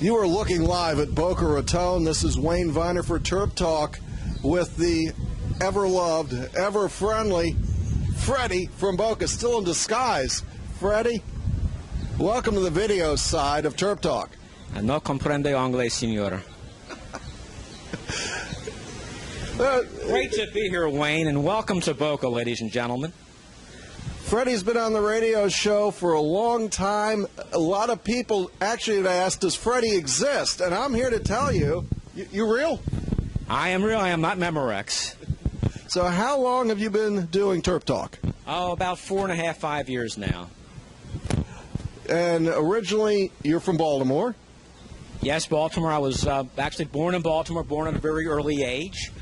You are looking live at Boca Raton. This is Wayne Viener for TerpTalk with the ever-loved, ever-friendly Freddy from Boca, still in disguise. Freddy, welcome to the video side of TerpTalk. No comprende inglés, señor. Great to be here, Wayne, and welcome to Boca, ladies and gentlemen. Freddy's been on the radio show for a long time. A lot of people actually have asked, does Freddy exist? And I'm here to tell you, you real? I am real. I am not Memorex. So how long have you been doing TerpTalk? Oh, about 4.5, 5 years now. And originally, you're from Baltimore? Yes, Baltimore. I was actually born in Baltimore, born at a very early age.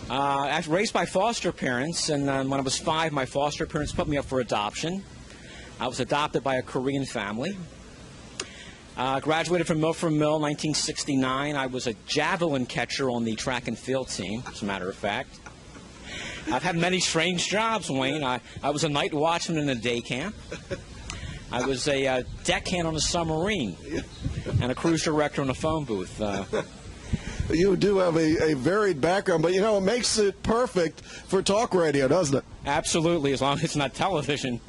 I was raised by foster parents, and when I was 5, my foster parents put me up for adoption. I was adopted by a Korean family. Graduated from Milford Mill in 1969. I was a javelin catcher on the track and field team, as a matter of fact. I've had many strange jobs, Wayne. I was a night watchman in a day camp. I was a deckhand on a submarine and a cruise director in a phone booth. You do have a varied background, but, you know, it makes it perfect for talk radio, doesn't it? Absolutely, as long as it's not television.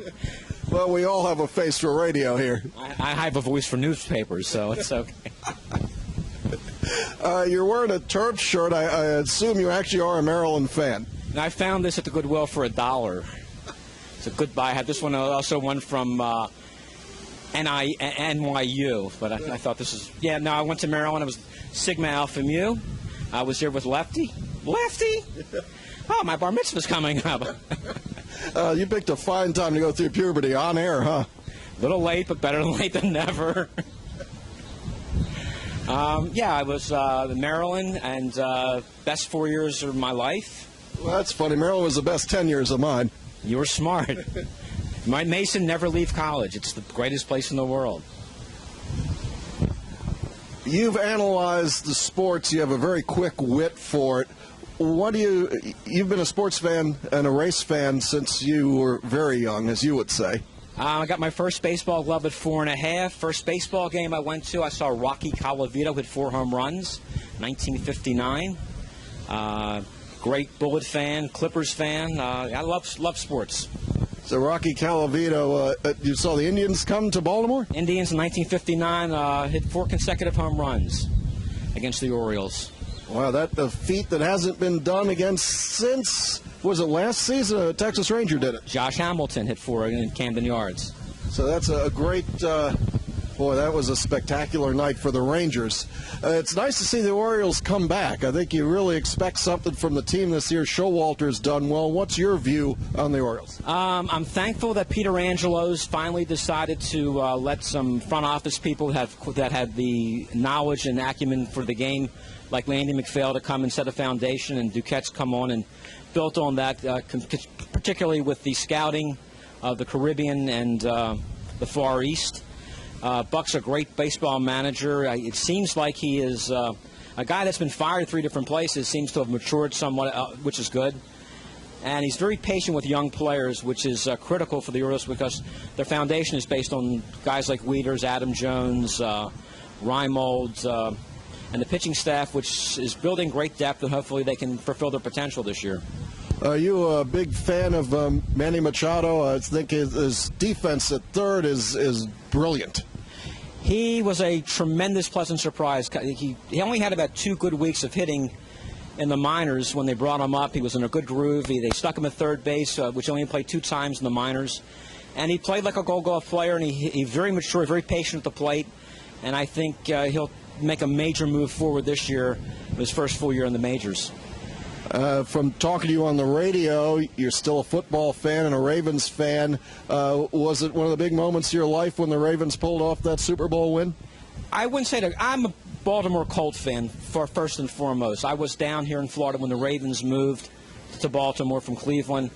Well, we all have a face for radio here. I have a voice for newspapers, so it's okay. You're wearing a Terp shirt. I assume you actually are a Maryland fan. And I found this at the Goodwill for $1. It's a good buy. I had this one, also one from NYU, but I thought this is, yeah, no, I went to Maryland. I was Sigma Alpha Mu. I was here with Lefty. Lefty? Oh, my bar mitzvah's coming up. You picked a fine time to go through puberty on air, huh? A little late, but better late than never. Yeah, I was in Maryland, and best 4 years of my life. Well, that's funny. Maryland was the best 10 years of mine. You were smart. Mason, never leave college. It's the greatest place in the world. You've analyzed the sports. You have a very quick wit for it. You've been a sports fan and a race fan since you were very young, as you would say. I got my first baseball glove at 4.5. First baseball game I went to, I saw Rocky Colavito hit 4 home runs, 1959. Great Bullet fan, Clippers fan. I love sports. So Rocky Colavito, you saw the Indians come to Baltimore? Indians in 1959 hit 4 consecutive home runs against the Orioles. Wow, that's a feat that hasn't been done again since, was it last season? A Texas Ranger did it. Josh Hamilton hit 4 in Camden Yards. So that's a great, boy, that was a spectacular night for the Rangers. It's nice to see the Orioles come back. I think you really expect something from the team this year. Showalter's done well. What's your view on the Orioles? I'm thankful that Peter Angelo's finally decided to let some front office people that had the knowledge and acumen for the game, like Landy McPhail, to come and set a foundation, and Duquette's come on and built on that, particularly with the scouting of the Caribbean and the Far East. Buck's a great baseball manager. It seems like he is a guy that's been fired 3 different places, seems to have matured somewhat, which is good. And he's very patient with young players, which is critical for the Orioles because their foundation is based on guys like Wieters, Adam Jones, Reimold, and the pitching staff, which is building great depth, and hopefully they can fulfill their potential this year. Are you a big fan of Manny Machado? I think his defense at third is brilliant. He was a tremendous, pleasant surprise. He only had about 2 good weeks of hitting in the minors when they brought him up. He was in a good groove. They stuck him at third base, which he only played 2 times in the minors. And he played like a gold glove player, and he's very mature, very patient at the plate. And I think he'll make a major move forward this year, his first full year in the majors. From talking to you on the radio, you're still a football fan and a Ravens fan. Was it one of the big moments of your life when the Ravens pulled off that Super Bowl win? I wouldn't say that. I'm a Baltimore Colt fan, first and foremost. I was down here in Florida when the Ravens moved to Baltimore from Cleveland.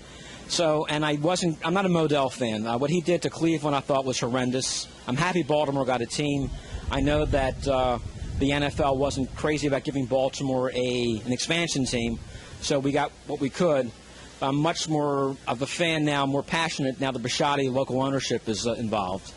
So, and I'm not a Modell fan. What he did to Cleveland I thought was horrendous. I'm happy Baltimore got a team. I know that the NFL wasn't crazy about giving Baltimore an expansion team. So we got what we could. I'm much more of a fan now, more passionate now that Bisciotti local ownership is involved.